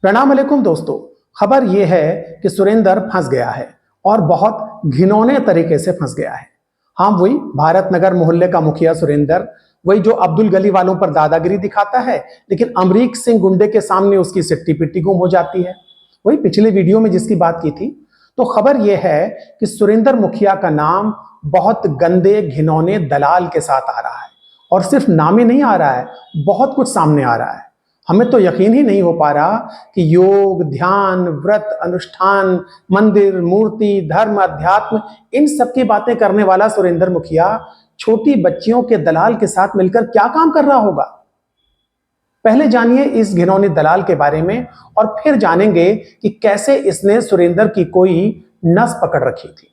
प्रणाम अलैकुम दोस्तों। खबर यह है कि सुरेंद्र फंस गया है और बहुत घिनौने तरीके से फंस गया है। हाँ, वही भारत नगर मोहल्ले का मुखिया सुरेंद्र, वही जो अब्दुल गली वालों पर दादागिरी दिखाता है, लेकिन अमरीक सिंह गुंडे के सामने उसकी सिट्टी पिट्टी गुम हो जाती है। वही पिछले वीडियो में जिसकी बात की थी। तो खबर यह है कि सुरेंद्र मुखिया का नाम बहुत गंदे घिनौने दलाल के साथ आ रहा है, और सिर्फ नाम ही नहीं आ रहा है, बहुत कुछ सामने आ रहा है। हमें तो यकीन ही नहीं हो पा रहा कि योग, ध्यान, व्रत, अनुष्ठान, मंदिर, मूर्ति, धर्म, अध्यात्म, इन सब की बातें करने वाला सुरेंद्र मुखिया छोटी बच्चियों के दलाल के साथ मिलकर क्या काम कर रहा होगा। पहले जानिए इस घिनौने दलाल के बारे में, और फिर जानेंगे कि कैसे इसने सुरेंद्र की कोई नस पकड़ रखी थी।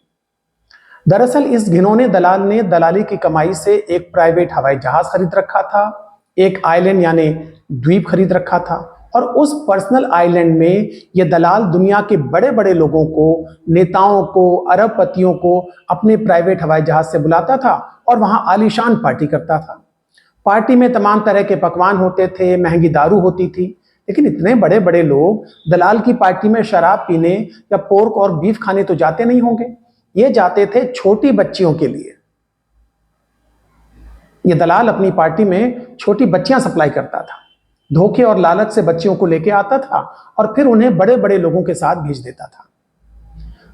दरअसल इस घिनौने दलाल ने दलाली की कमाई से एक प्राइवेट हवाई जहाज खरीद रखा था, एक आइलैंड यानी द्वीप खरीद रखा था, और उस पर्सनल आइलैंड में यह दलाल दुनिया के बड़े बड़े लोगों को, नेताओं को, अरबपतियों को अपने प्राइवेट हवाई जहाज से बुलाता था और वहां आलीशान पार्टी करता था। पार्टी में तमाम तरह के पकवान होते थे, महंगी दारू होती थी, लेकिन इतने बड़े बड़े लोग दलाल की पार्टी में शराब पीने या पोर्क और बीफ खाने तो जाते नहीं होंगे। ये जाते थे छोटी बच्चियों के लिए। ये दलाल अपनी पार्टी में छोटी बच्चियां सप्लाई करता था, धोखे और लालच से बच्चियों को लेके आता था और फिर उन्हें बड़े बड़े लोगों के साथ भेज देता था।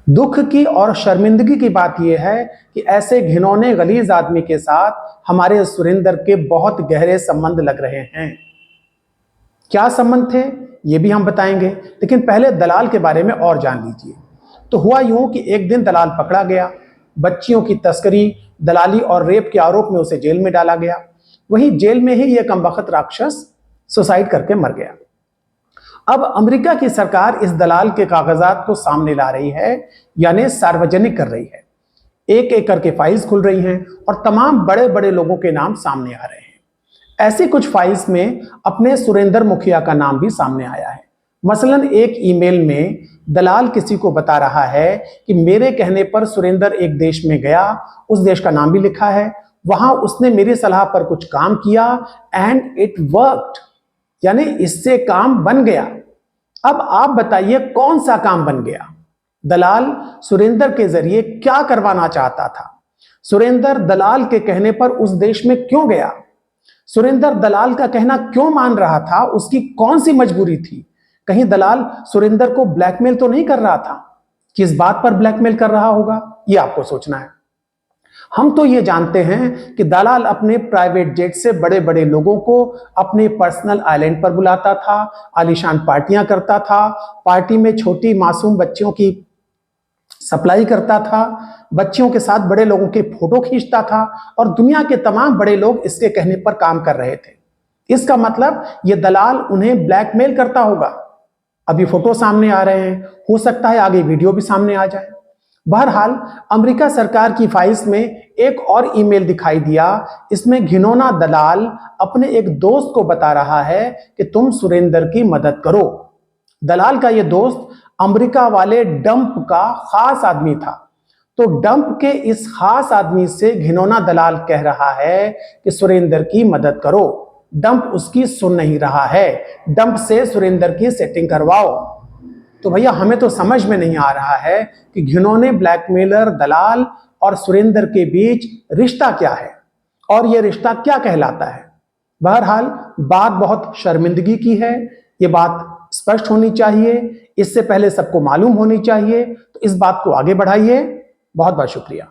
दुख की और शर्मिंदगी की बात यह है कि ऐसे घिनौने गलीज आदमी के साथ हमारे सुरेंद्र के बहुत गहरे संबंध लग रहे हैं। क्या संबंध थे ये भी हम बताएंगे, लेकिन पहले दलाल के बारे में और जान लीजिए। तो हुआ यूं कि एक दिन दलाल पकड़ा गया। बच्चियों की तस्करी, दलाली और रेप के आरोप में उसे जेल में डाला गया। वहीं जेल में ही यह कमबख्त राक्षस सुसाइड करके मर गया। अब अमेरिका की सरकार इस दलाल के कागजात को सामने ला रही है, यानी सार्वजनिक कर रही है। एक एक करके फाइल्स खुल रही हैं और तमाम बड़े बड़े लोगों के नाम सामने आ रहे हैं। ऐसी कुछ फाइल्स में अपने सुरेंद्र मुखिया का नाम भी सामने आया है। मसलन एक ईमेल में दलाल किसी को बता रहा है कि मेरे कहने पर सुरेंद्र एक देश में गया, उस देश का नाम भी लिखा है, वहां उसने मेरी सलाह पर कुछ काम किया एंड इट वर्कड, यानी इससे काम बन गया। अब आप बताइए कौन सा काम बन गया? दलाल सुरेंद्र के जरिए क्या करवाना चाहता था? सुरेंद्र दलाल के कहने पर उस देश में क्यों गया? सुरेंद्र दलाल का कहना क्यों मान रहा था? उसकी कौन सी मजबूरी थी? कहीं दलाल सुरेंद्र को ब्लैकमेल तो नहीं कर रहा था? किस बात पर ब्लैकमेल कर रहा होगा, ये आपको सोचना है। हम तो ये जानते हैं कि दलाल अपने प्राइवेट जेट से बड़े बड़े लोगों को अपने पर्सनल आइलैंड पर बुलाता था, आलीशान पार्टियां करता था, पार्टी में छोटी मासूम बच्चियों की सप्लाई करता था, बच्चियों के साथ बड़े लोगों के फोटो खींचता था, और दुनिया के तमाम बड़े लोग इसके कहने पर काम कर रहे थे। इसका मतलब यह दलाल उन्हें ब्लैकमेल करता होगा। अभी फोटो सामने आ रहे हैं, हो सकता है आगे वीडियो भी सामने आ जाए। बहरहाल अमेरिका सरकार की फाइल्स में एक और ईमेल दिखाई दिया। इसमें घिनौना दलाल अपने एक दोस्त को बता रहा है कि तुम सुरेंद्र की मदद करो। दलाल का यह दोस्त अमेरिका वाले डंप का खास आदमी था। तो डंप के इस खास आदमी से घिनौना दलाल कह रहा है कि सुरेंद्र की मदद करो। डंप उसकी सुन नहीं रहा है। डंप से सुरेंद्र की सेटिंग करवाओ। तो भैया हमें तो समझ में नहीं आ रहा है कि घिनौने ब्लैकमेलर दलाल और सुरेंद्र के बीच रिश्ता क्या है, और यह रिश्ता क्या कहलाता है। बहरहाल बात बहुत शर्मिंदगी की है। यह बात स्पष्ट होनी चाहिए, इससे पहले सबको मालूम होनी चाहिए। तो इस बात को आगे बढ़ाइए। बहुत बहुत शुक्रिया।